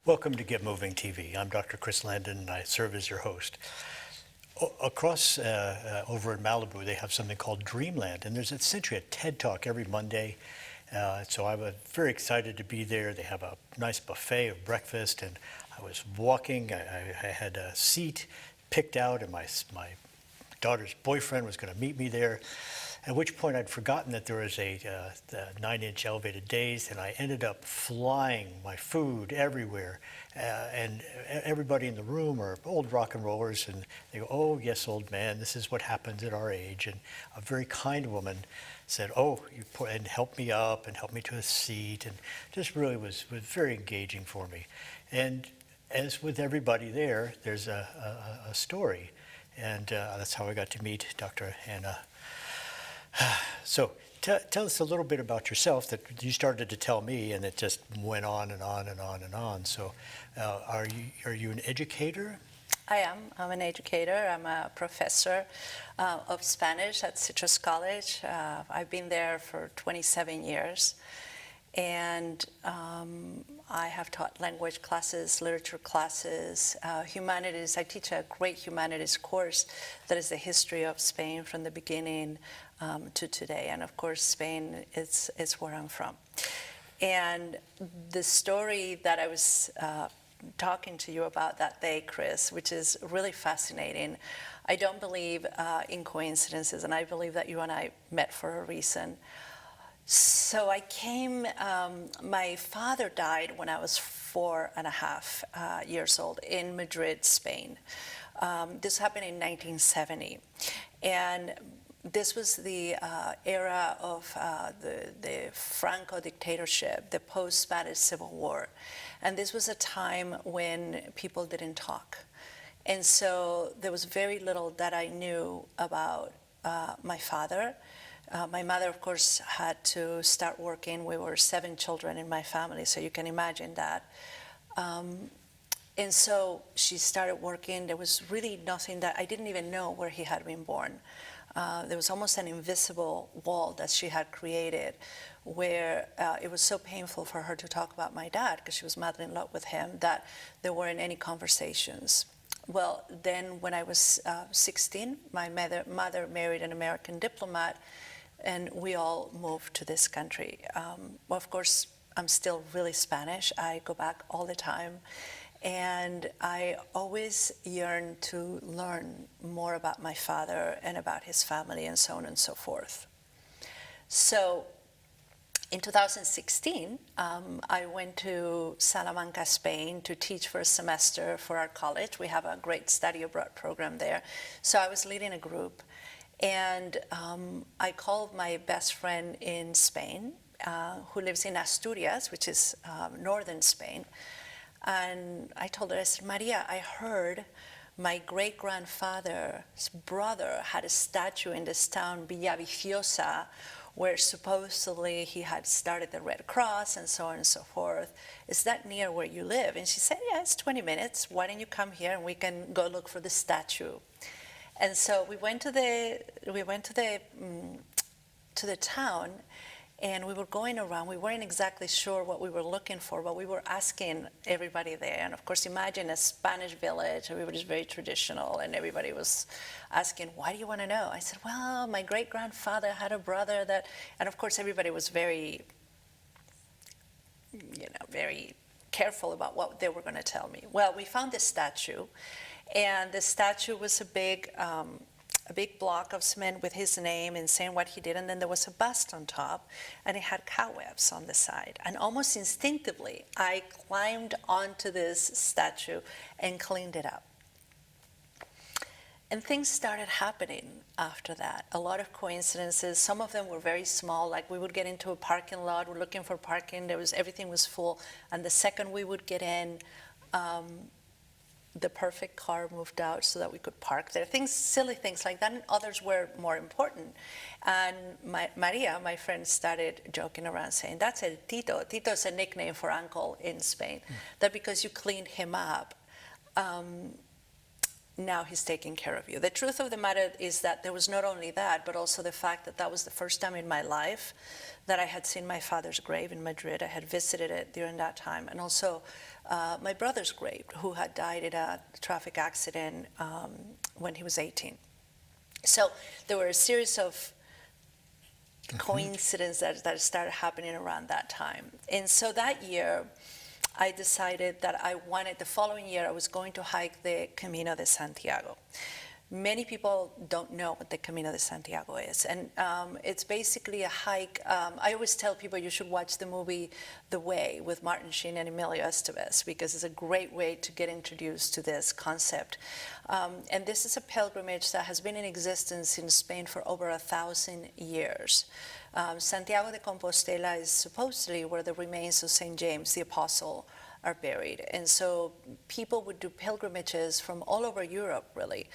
Welcome to Get Moving TV. I'm Dr. Chris Landon, and I serve as your host. Across over in Malibu, they have something called Dreamland, and there's essentially a TED Talk every Monday. So I was very excited to be there. They have a nice buffet of breakfast, and I was walking. I had a seat picked out, and my daughter's boyfriend was going to meet me there. At which point I'd forgotten that there was the 9-inch elevated days, and I ended up flying my food everywhere. And everybody in the room are old rock and rollers, and they go, "Oh, yes, old man, this is what happens at our age." And a very kind woman said, "Oh," and helped me up and helped me to a seat, and just really was very engaging for me. And as with everybody there, there's a story, and that's how I got to meet Dr. Hannah. So tell us a little bit about yourself that you started to tell me, and it just went on and on and on and on. So are you an educator? I am. I'm an educator. I'm a professor of Spanish at Citrus College. I've been there for 27 years. And I have taught language classes, literature classes, humanities. I teach a great humanities course that is the history of Spain from the beginning to today. And of course, Spain is where I'm from. And the story that I was talking to you about that day, Chris, which is really fascinating. I don't believe in coincidences, and I believe that you and I met for a reason. So I came, my father died when I was 4.5 years old in Madrid, Spain. This happened in 1970. And this was the era of the Franco dictatorship, the post-Spanish Civil War. And this was a time when people didn't talk. And so there was very little that I knew about my father. My mother, of course, had to start working. We were 7 children in my family, so you can imagine that. And so she started working. There was really nothing that I didn't even know where he had been born. There was almost an invisible wall that she had created where it was so painful for her to talk about my dad because she was madly in love with him that there weren't any conversations. Well, then when I was 16, my mother married an American diplomat, and we all moved to this country. Well, of course, I'm still really Spanish. I go back all the time. And I always yearn to learn more about my father and about his family and so on and so forth. So in 2016, I went to Salamanca, Spain to teach for a semester for our college. We have a great study abroad program there. So I was leading a group. And I called my best friend in Spain, who lives in Asturias, which is northern Spain. And I told her, I said, "Maria, I heard my great-grandfather's brother had a statue in this town, Villaviciosa, where supposedly he had started the Red Cross and so on and so forth. Is that near where you live?" And she said, "Yeah, it's 20 minutes. Why don't you come here and we can go look for the statue?" And so we went to the town, and we were going around. We weren't exactly sure what we were looking for, but we were asking everybody there. And of course, imagine a Spanish village. Everybody's very traditional, and everybody was asking, "Why do you want to know?" I said, "Well, my great-grandfather had a brother that," and of course, everybody was very, very careful about what they were going to tell me. Well, we found this statue. And the statue was a big block of cement with his name and saying what he did. And then there was a bust on top, and it had cobwebs on the side. And almost instinctively, I climbed onto this statue and cleaned it up. And things started happening after that. A lot of coincidences. Some of them were very small. Like we would get into a parking lot. We're looking for parking. Everything was full. And the second we would get in, the perfect car moved out so that we could park there. Silly things like that, and others were more important. And Maria, my friend, started joking around saying, "That's a Tito." Tito is a nickname for uncle in Spain. That because you cleaned him up, now he's taking care of you. The truth of the matter is that there was not only that, but also the fact that that was the first time in my life that I had seen my father's grave in Madrid. I had visited it during that time. And also my brother's grave, who had died in a traffic accident when he was 18. So there were a series of coincidences that started happening around that time. And so that year, I decided that the following year, I was going to hike the Camino de Santiago. Many people don't know what the Camino de Santiago is. And it's basically a hike. I always tell people you should watch the movie The Way with Martin Sheen and Emilio Estevez, because it's a great way to get introduced to this concept. And this is a pilgrimage that has been in existence in Spain for over 1,000 years. Santiago de Compostela is supposedly where the remains of St. James the Apostle are buried. And so people would do pilgrimages from all over Europe, really,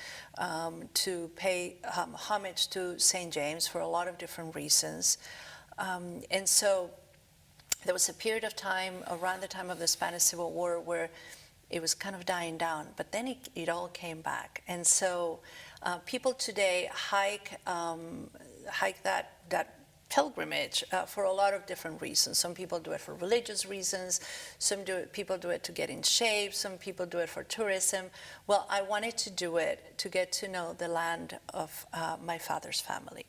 to pay homage to St. James for a lot of different reasons. And so there was a period of time around the time of the Spanish Civil War where it was kind of dying down, but then it all came back. And so people today hike that pilgrimage for a lot of different reasons. Some people do it for religious reasons, people do it to get in shape, some people do it for tourism. Well, I wanted to do it to get to know the land of my father's family.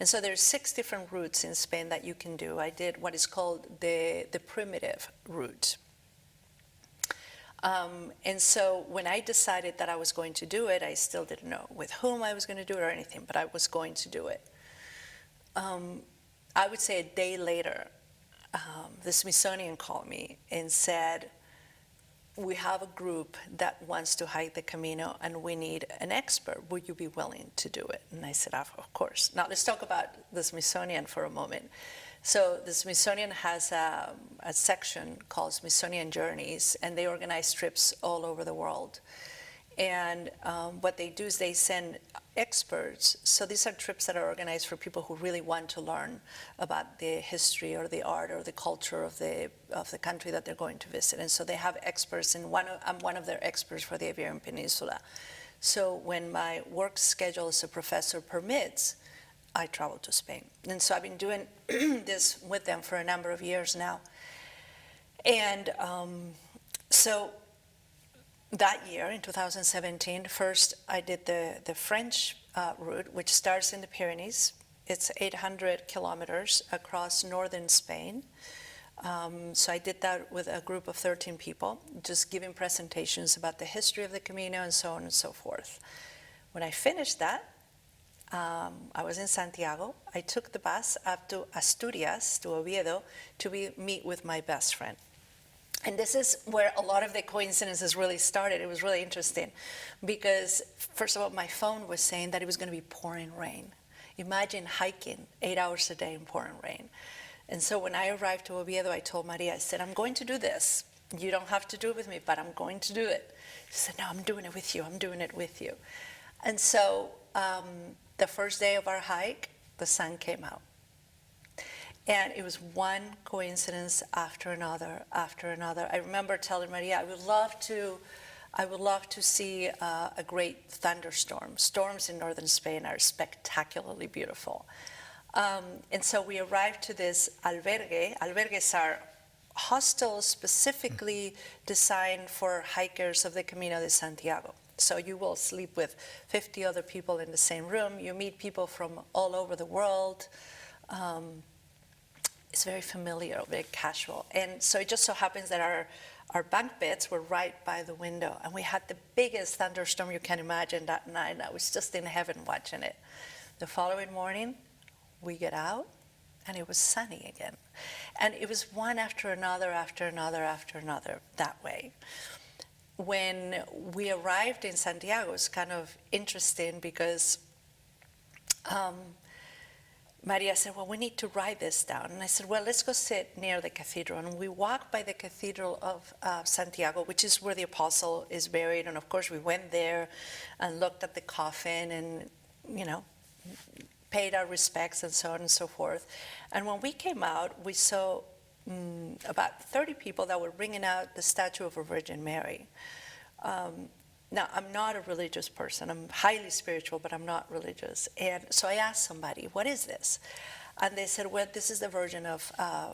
And so there's 6 different routes in Spain that you can do. I did what is called the primitive route. And so when I decided that I was going to do it, I still didn't know with whom I was going to do it or anything, but I was going to do it. I would say a day later, the Smithsonian called me and said, we have a group that wants to hike the Camino and we need an expert. Would you be willing to do it? And I said, of course. Now let's talk about the Smithsonian for a moment. So the Smithsonian has a section called Smithsonian Journeys, and they organize trips all over the world. And what they do is they send experts. So these are trips that are organized for people who really want to learn about the history or the art or the culture of the country that they're going to visit. And so they have experts, and I'm one of their experts for the Iberian Peninsula. So when my work schedule as a professor permits, I travel to Spain. And so I've been doing this with them for a number of years now. And so that year, in 2017, first I did the French route, which starts in the Pyrenees. It's 800 kilometers across northern Spain. So I did that with a group of 13 people, just giving presentations about the history of the Camino and so on and so forth. When I finished that, I was in Santiago. I took the bus up to Asturias, to Oviedo, to meet with my best friend. And this is where a lot of the coincidences really started. It was really interesting because, first of all, my phone was saying that it was going to be pouring rain. Imagine hiking 8 hours a day in pouring rain. And so when I arrived to Oviedo, I told Maria, I said, I'm going to do this. You don't have to do it with me, but I'm going to do it. She said, no, I'm doing it with you. I'm doing it with you. And so the first day of our hike, the sun came out. And it was one coincidence after another, after another. I remember telling Maria, I would love to see a great thunderstorm. Storms in northern Spain are spectacularly beautiful. And so we arrived to this albergue. Albergues are hostels specifically designed for hikers of the Camino de Santiago. So you will sleep with 50 other people in the same room. You meet people from all over the world. It's very familiar, very casual. And so it just so happens that our bunk beds were right by the window, and we had the biggest thunderstorm you can imagine that night. I was just in heaven watching it. The following morning, we get out, and it was sunny again. And it was one after another, after another, after another, that way. When we arrived in Santiago, it was kind of interesting because Maria said, well, we need to write this down. And I said, well, let's go sit near the cathedral. And we walked by the cathedral of Santiago, which is where the apostle is buried. And of course, we went there and looked at the coffin and, paid our respects and so on and so forth. And when we came out, we saw about 30 people that were bringing out the statue of a Virgin Mary. Now, I'm not a religious person. I'm highly spiritual, but I'm not religious. And so I asked somebody, what is this? And they said, well, this is the Virgin of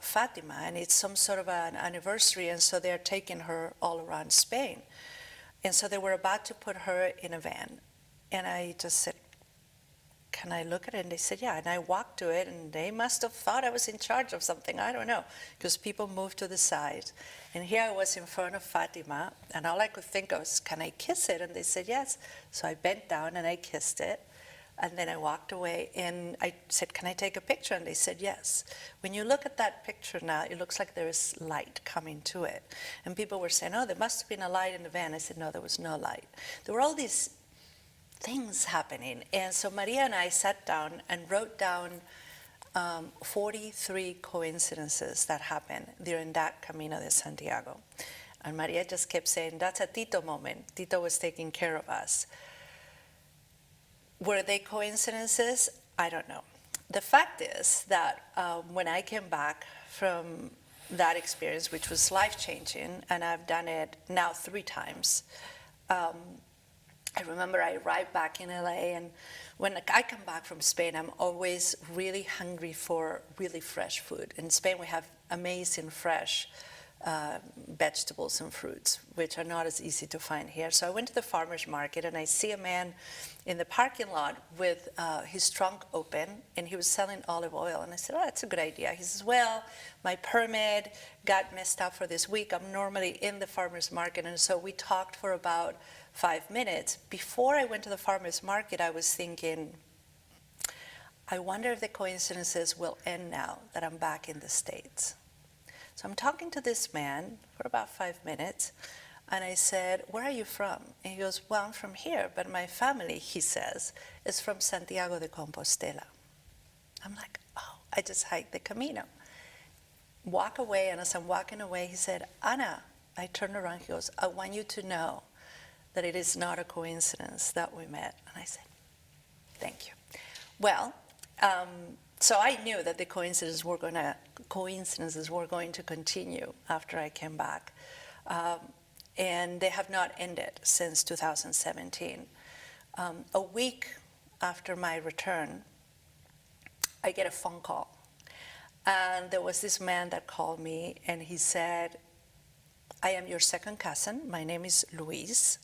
Fatima, and it's some sort of an anniversary, and so they're taking her all around Spain. And so they were about to put her in a van. And I just said, can I look at it? And they said, yeah. And I walked to it, and they must have thought I was in charge of something. I don't know, because people moved to the side. And here I was in front of Fatima, and all I could think of was, can I kiss it? And they said, yes. So I bent down, and I kissed it. And then I walked away, and I said, can I take a picture? And they said, yes. When you look at that picture now, it looks like there is light coming to it. And people were saying, oh, there must have been a light in the van. I said, no, there was no light. There were all these things happening. And so Maria and I sat down and wrote down 43 coincidences that happened during that Camino de Santiago. And Maria just kept saying, that's a Tito moment. Tito was taking care of us. Were they coincidences? I don't know. The fact is that when I came back from that experience, which was life-changing, and I've done it now 3 times, I remember I arrived back in LA, and when I come back from Spain, I'm always really hungry for really fresh food. In Spain, we have amazing fresh vegetables and fruits, which are not as easy to find here. So I went to the farmer's market, and I see a man in the parking lot with his trunk open, and he was selling olive oil. And I said, oh, that's a good idea. He says, well, my permit got messed up for this week. I'm normally in the farmer's market. And so we talked for about 5 minutes. Before I went to the farmer's market, I was thinking, I wonder if the coincidences will end now that I'm back in the States. So I'm talking to this man for about 5 minutes, and I said, where are you from? And he goes, well, I'm from here, but my family, he says, is from Santiago de Compostela. I'm like, oh, I just hiked the Camino. Walk away, and as I'm walking away, he said, Ana, I turned around, he goes, I want you to know that it is not a coincidence that we met. And I said, thank you. Well, so I knew that the coincidences were going to continue after I came back. And they have not ended since 2017. A week after my return, I get a phone call. And there was this man that called me, and he said, I am your second cousin. My name is Luis.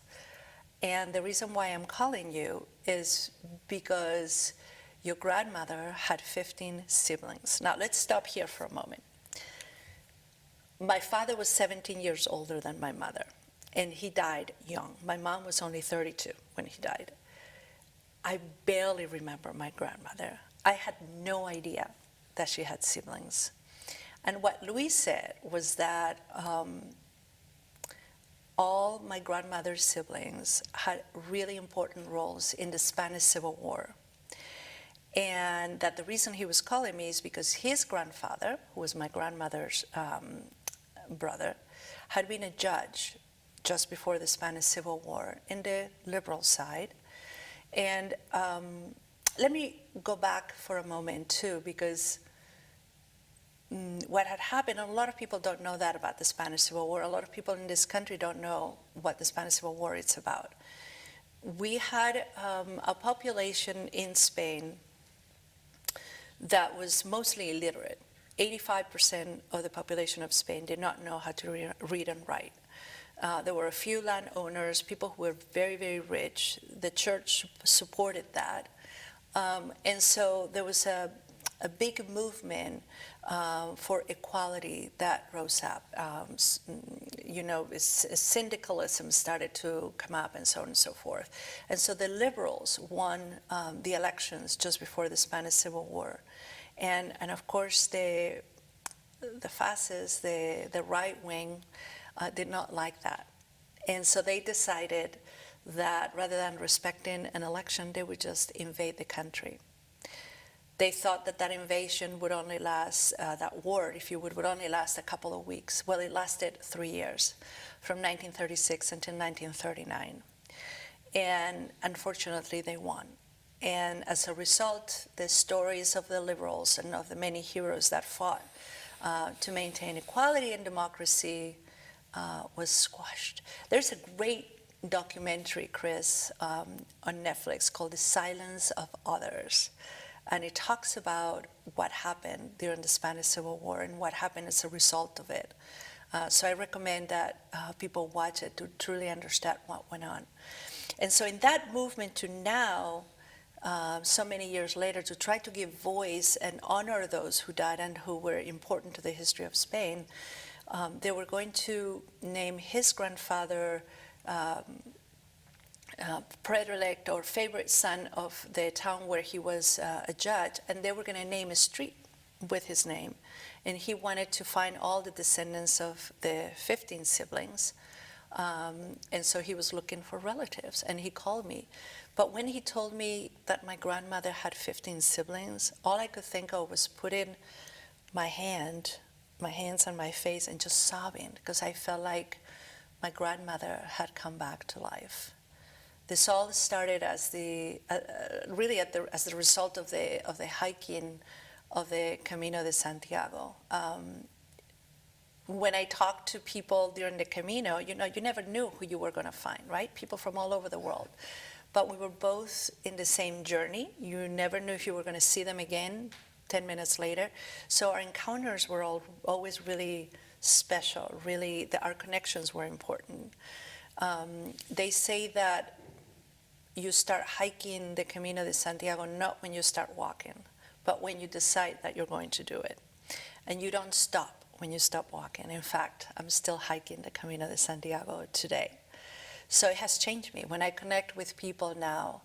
And the reason why I'm calling you is because your grandmother had 15 siblings. Now, let's stop here for a moment. My father was 17 years older than my mother, and he died young. My mom was only 32 when he died. I barely remember my grandmother. I had no idea that she had siblings. And what Luis said was that all my grandmother's siblings had really important roles in the Spanish Civil War. And that the reason he was calling me is because his grandfather, who was my grandmother's brother, had been a judge just before the Spanish Civil War in the liberal side. And let me go back for a moment too, because what had happened, a lot of people don't know that about the Spanish Civil War. A lot of people in this country don't know what the Spanish Civil War is about. We had a population in Spain that was mostly illiterate. 85% of the population of Spain did not know how to read and write. There were a few landowners, people who were very, very rich. The church supported that. And so there was a big movement for equality that rose up. Syndicalism started to come up and so on and so forth. And so the liberals won the elections just before the Spanish Civil War. And of course, the fascists, the right wing, did not like that. And so they decided that rather than respecting an election, they would just invade the country. They thought that that invasion would only last, that war, if you would only last a couple of weeks. Well, it lasted 3 years, from 1936 until 1939. And unfortunately, they won. And as a result, the stories of the liberals and of the many heroes that fought to maintain equality and democracy was squashed. There's a great documentary, Chris, on Netflix called The Silence of Others. And it talks about what happened during the Spanish Civil War and what happened as a result of it. So I recommend that people watch it to truly understand what went on. And so in that movement to now, so many years later, to try to give voice and honor those who died and who were important to the history of Spain, they were going to name his grandfather predilecte or favorite son of the town where he was a judge, and they were going to name a street with his name. And he wanted to find all the descendants of the 15 siblings. And so he was looking for relatives, and he called me. But when he told me that my grandmother had 15 siblings, all I could think of was putting my hands on my face and just sobbing, because I felt like my grandmother had come back to life. This all started as really as the result of the hiking of the Camino de Santiago. When I talked to people during the Camino, you never knew who you were going to find, right? People from all over the world. But we were both in the same journey. You never knew if you were going to see them again 10 minutes later. So our encounters were always really special. Really, our connections were important. They say that you start hiking the Camino de Santiago not when you start walking, but when you decide that you're going to do it. And you don't stop when you stop walking. In fact, I'm still hiking the Camino de Santiago today. So it has changed me. When I connect with people now,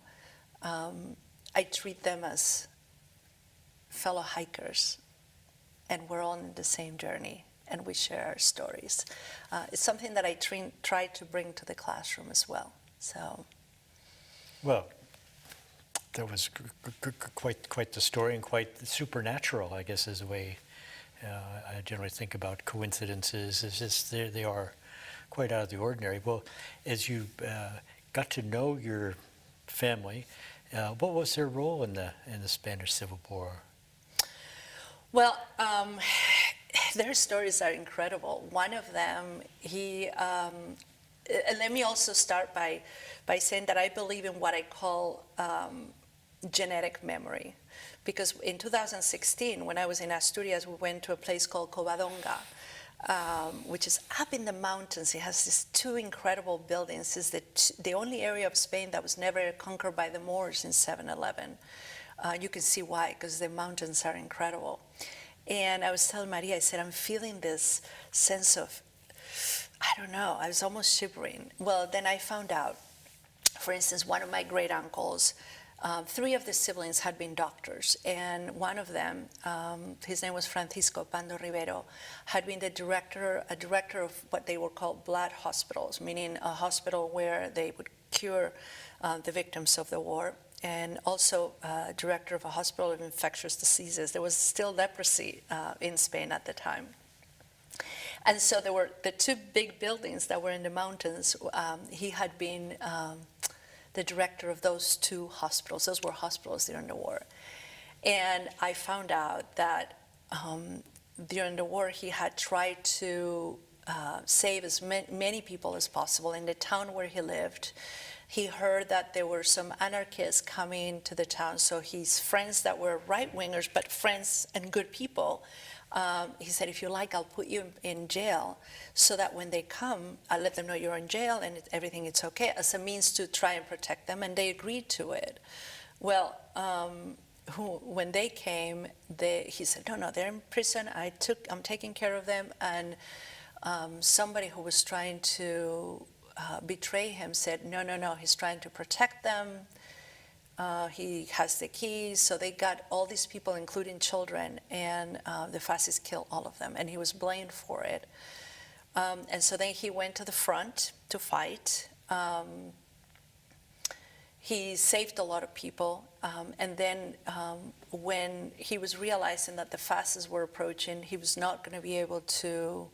I treat them as fellow hikers, and we're all on the same journey, and we share our stories. It's something that I try to bring to the classroom as well. So, well, that was quite the story, and quite supernatural, I guess, is the way I generally think about coincidences. It's just they are quite out of the ordinary. Well, as you got to know your family, what was their role in the Spanish Civil War? Well, their stories are incredible. One of them, and let me also start by saying that I believe in what I call genetic memory. Because in 2016, when I was in Asturias, we went to a place called Covadonga, which is up in the mountains. It has these two incredible buildings. It's the only area of Spain that was never conquered by the Moors in 711. You can see why, because the mountains are incredible. And I was telling Maria, I said, I'm feeling this sense of, I don't know, I was almost shivering. Well, then I found out, for instance, one of my great uncles, 3 of the siblings had been doctors, and one of them, his name was Francisco Pando Rivero, had been a director of what they were called blood hospitals, meaning a hospital where they would cure the victims of the war, and also director of a hospital of infectious diseases. There was still leprosy in Spain at the time. And so there were the 2 big buildings that were in the mountains. He had been the director of those 2 hospitals. Those were hospitals during the war. And I found out that during the war he had tried to save as many people as possible. In the town where he lived, he heard that there were some anarchists coming to the town, so his friends that were right-wingers, but friends and good people, he said, if you like, I'll put you in jail so that when they come, I'll let them know you're in jail and everything is okay, as a means to try and protect them, and they agreed to it. Well, when they came, he said, no, they're in prison, I'm taking care of them, and somebody who was trying to betray him said, no, he's trying to protect them. He has the keys. So they got all these people, including children, and the fascists killed all of them, and he was blamed for it. And so then he went to the front to fight. He saved a lot of people, and then when he was realizing that the fascists were approaching, he was not going to be able to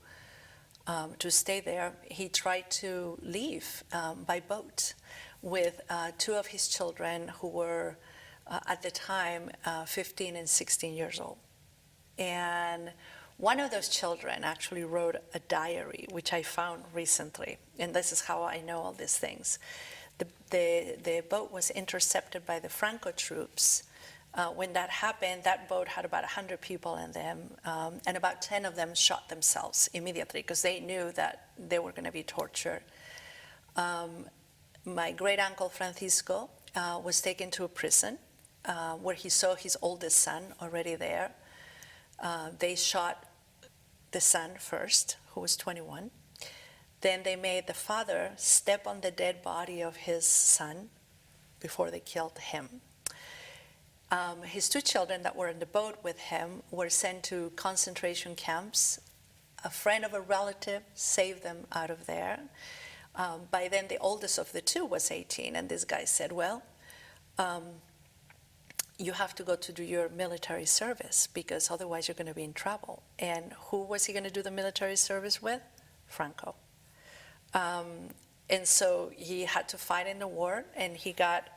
stay there. He tried to leave by boat with 2 of his children who were at the time 15 and 16 years old. And One of those children actually wrote a diary, which I found recently, and this is how I know all these things. The boat was intercepted by the Franco troops. When that happened, that boat had about 100 people in them, and about 10 of them shot themselves immediately because they knew that they were going to be tortured. My great-uncle Francisco was taken to a prison where he saw his oldest son already there. They shot the son first, who was 21. Then they made the father step on the dead body of his son before they killed him. His two children that were in the boat with him were sent to concentration camps. A friend of a relative saved them out of there. By then, the oldest of the two was 18, and this guy said, well, you have to go to do your military service because otherwise you're going to be in trouble. And who was he going to do the military service with? Franco. And so he had to fight in the war, and he got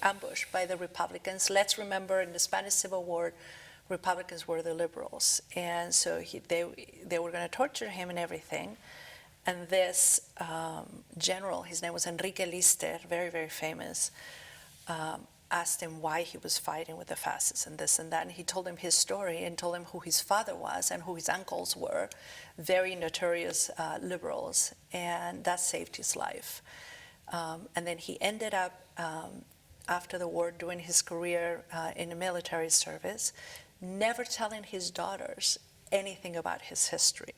ambushed by the Republicans. Let's remember, in the Spanish Civil War, Republicans were the liberals. And so they were going to torture him and everything. And this general, his name was Enrique Lister, very, very famous, asked him why he was fighting with the fascists and this and that. And he told him his story and told him who his father was and who his uncles were, very notorious liberals. And that saved his life. And then he ended up, after the war, doing his career in the military service, never telling his daughters anything about his history.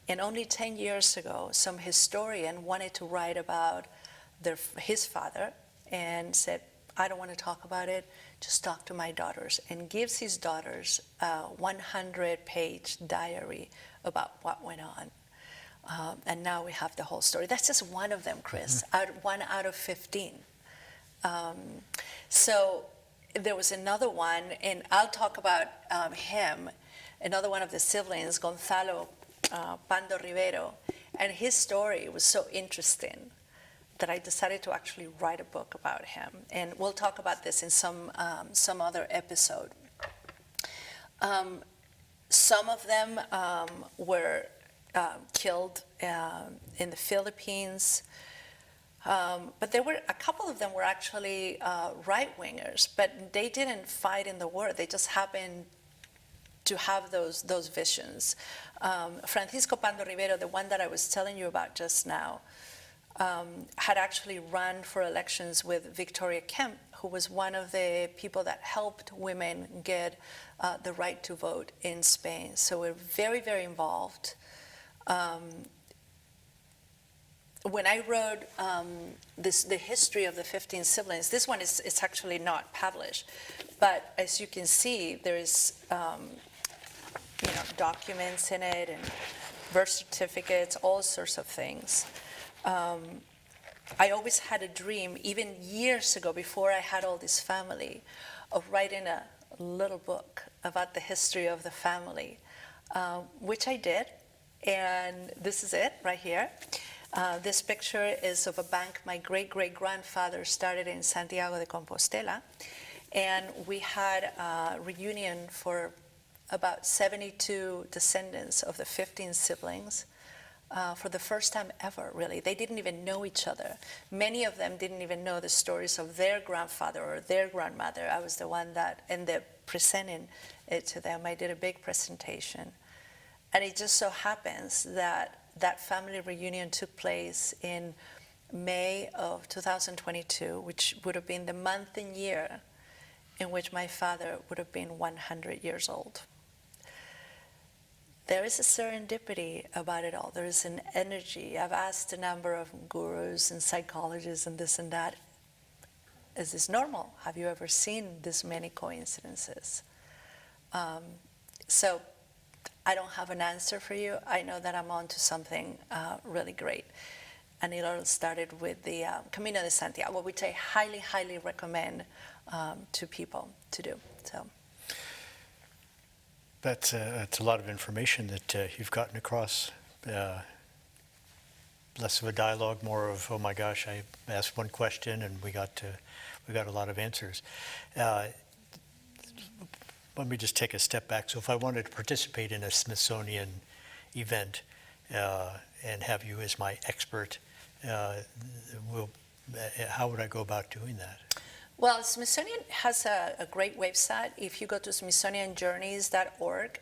And only 10 years ago, some historian wanted to write about his father and said, I don't want to talk about it, just talk to my daughters, and gives his daughters a 100-page diary about what went on. And now we have the whole story. That's just one of them, Chris, one out of 15. So there was another one, and I'll talk about him, another one of the siblings, Gonzalo Pando Rivero, and his story was so interesting that I decided to actually write a book about him. And we'll talk about this in some other episode. Some of them were killed in the Philippines, but there were a couple of them were actually right-wingers, but they didn't fight in the war. They just happened to have those visions. Francisco Pando Rivero, the one that I was telling you about just now, had actually run for elections with Victoria Kemp, who was one of the people that helped women get the right to vote in Spain. So we're very, very involved. When I wrote the history of the 15 siblings, this one is actually not published, but as you can see, there is documents in it and birth certificates, all sorts of things. I always had a dream, even years ago, before I had all this family, of writing a little book about the history of the family, which I did, and this is it right here. This picture is of a bank my great-great-grandfather started in Santiago de Compostela, and we had a reunion for about 72 descendants of the 15 siblings. For the first time ever, really. They didn't even know each other. Many of them didn't even know the stories of their grandfather or their grandmother. I was the one that ended up presenting it to them. I did a big presentation. And it just so happens that that family reunion took place in May of 2022, which would have been the month and year in which my father would have been 100 years old. There is a serendipity about it all. There is an energy. I've asked a number of gurus and psychologists and this and that, is this normal? Have you ever seen this many coincidences? So I don't have an answer for you. I know that I'm on to something really great. And it all started with the Camino de Santiago, which I highly, highly recommend to people to do. So. That's a lot of information that you've gotten across. Less of a dialogue, more of, oh my gosh, I asked one question and we got a lot of answers. let me just take a step back. So if I wanted to participate in a Smithsonian event and have you as my expert, will, how would I go about doing that? Well, Smithsonian has a great website. If you go to smithsonianjourneys.org,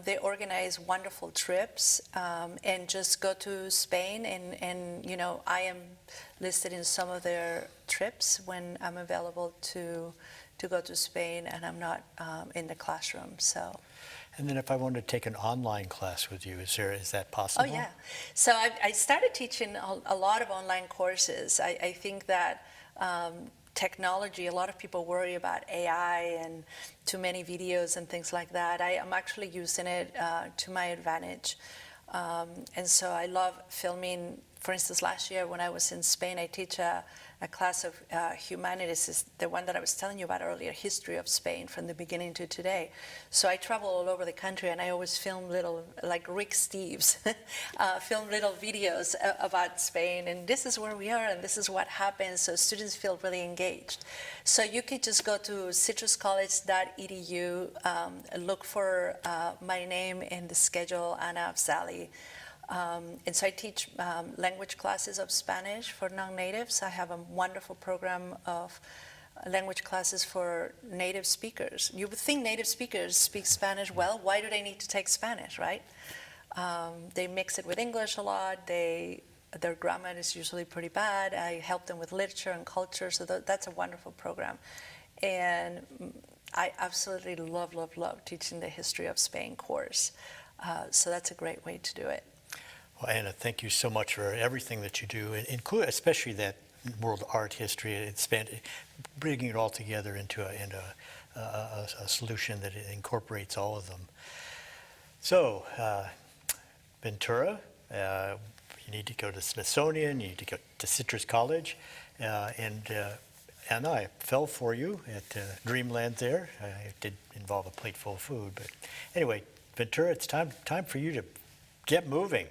they organize wonderful trips, and just go to Spain, and you know, I am listed in some of their trips when I'm available to go to Spain and I'm not in the classroom. So. And then if I wanted to take an online class with you, is that Oh possible? yeah. So I started teaching a lot of online courses. I think that technology, a lot of people worry about AI and too many videos and things like that. I am actually using it to my advantage. And so I love filming. For instance, last year when I was in Spain, I teach a class of humanities, is the one that I was telling you about earlier, history of Spain from the beginning to today. So I travel all over the country, and I always film little, like Rick Steves, film little videos about Spain, and this is where we are, and this is what happens, so students feel really engaged. So you could just go to citruscollege.edu, look for my name in the schedule, Anna Afzali. And so I teach language classes of Spanish for non-natives. I have a wonderful program of language classes for native speakers. You would think native speakers speak Spanish well. Why do they need to take Spanish, right? They mix it with English a lot. Their grammar is usually pretty bad. I help them with literature and culture, so that's a wonderful program. And I absolutely love, love, love teaching the History of Spain course. So that's a great way to do it. Well, Anna, thank you so much for everything that you do, include especially that world art history, bringing it all together into a solution that incorporates all of them. So, Ventura, you need to go to Smithsonian, you need to go to Citrus College, and Anna, I fell for you at Dreamland there. It did involve a plate full of food, but anyway, Ventura, it's time for you to get moving.